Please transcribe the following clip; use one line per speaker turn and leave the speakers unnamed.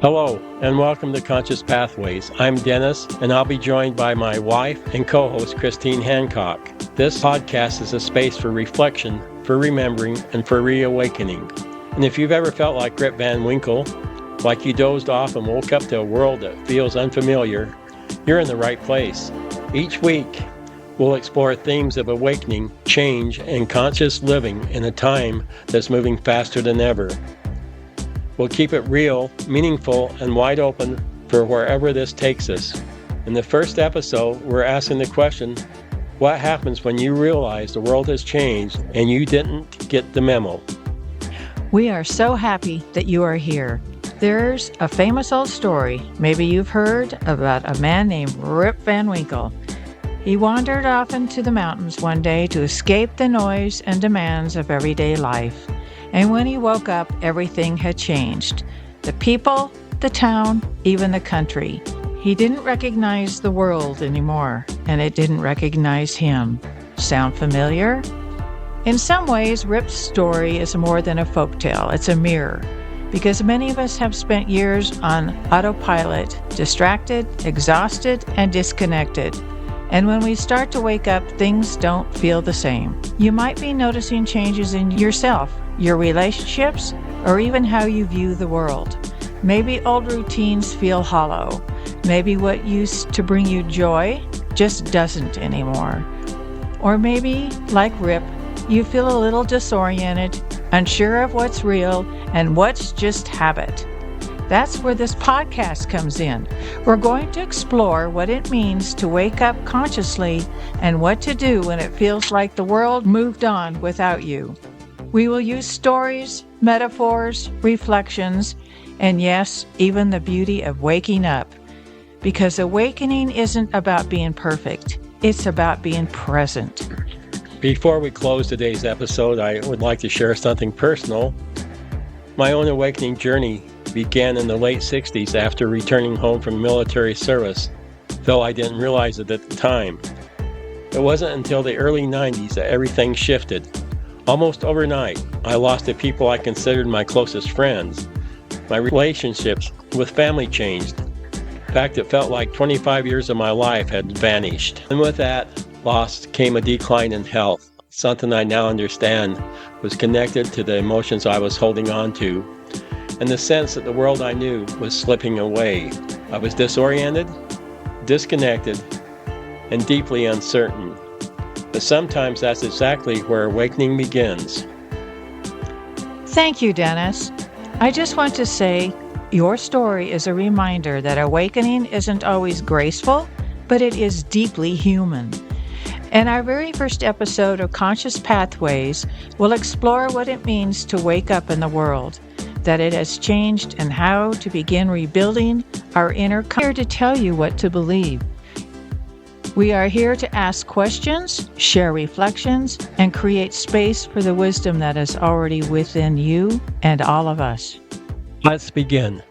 Hello, and welcome to Conscious Pathways. I'm Dennis, and I'll be joined by my wife and co-host Christine Hancock. This podcast is a space for reflection, for remembering, and for reawakening. And if you've ever felt like Rip Van Winkle, like you dozed off and woke up to a world that feels unfamiliar, you're in the right place. Each week, we'll explore themes of awakening, change, and conscious living in a time that's moving faster than ever. We'll keep it real, meaningful, and wide open for wherever this takes us. In the first episode, we're asking the question, what happens when you realize the world has changed and you didn't get the memo?
We are so happy that you are here. There's a famous old story, maybe you've heard, about a man named Rip Van Winkle. He wandered off into the mountains one day to escape the noise and demands of everyday life. And when he woke up, everything had changed. The people, the town, even the country. He didn't recognize the world anymore, and it didn't recognize him. Sound familiar? In some ways, Rip's story is more than a folktale. It's a mirror, because many of us have spent years on autopilot, distracted, exhausted, and disconnected. And when we start to wake up, things don't feel the same. You might be noticing changes in yourself, your relationships, or even how you view the world. Maybe old routines feel hollow. Maybe what used to bring you joy just doesn't anymore. Or maybe, like Rip, you feel a little disoriented, unsure of what's real and what's just habit. That's where this podcast comes in. We're going to explore what it means to wake up consciously and what to do when it feels like the world moved on without you. We will use stories, metaphors, reflections, and yes, even the beauty of waking up. Because awakening isn't about being perfect, it's about being present.
Before we close today's episode, I would like to share something personal. My own awakening journey began in the late 60s after returning home from military service, though I didn't realize it at the time. It wasn't until the early 90s that everything shifted. Almost overnight, I lost the people I considered my closest friends. My relationships with family changed. In fact, it felt like 25 years of my life had vanished. And with that loss came a decline in health, something I now understand was connected to the emotions I was holding on to, and the sense that the world I knew was slipping away. I was disoriented, disconnected, and deeply uncertain. But sometimes that's exactly where awakening begins.
Thank you, Dennis. I just want to say your story is a reminder that awakening isn't always graceful, but it is deeply human. In our very first episode of Conscious Pathways, we'll explore what it means to wake up in the world, that it has changed, and how to begin rebuilding our inner compass. Here to tell you what to believe. We are here to ask questions, share reflections, and create space for the wisdom that is already within you and all of us.
Let's begin.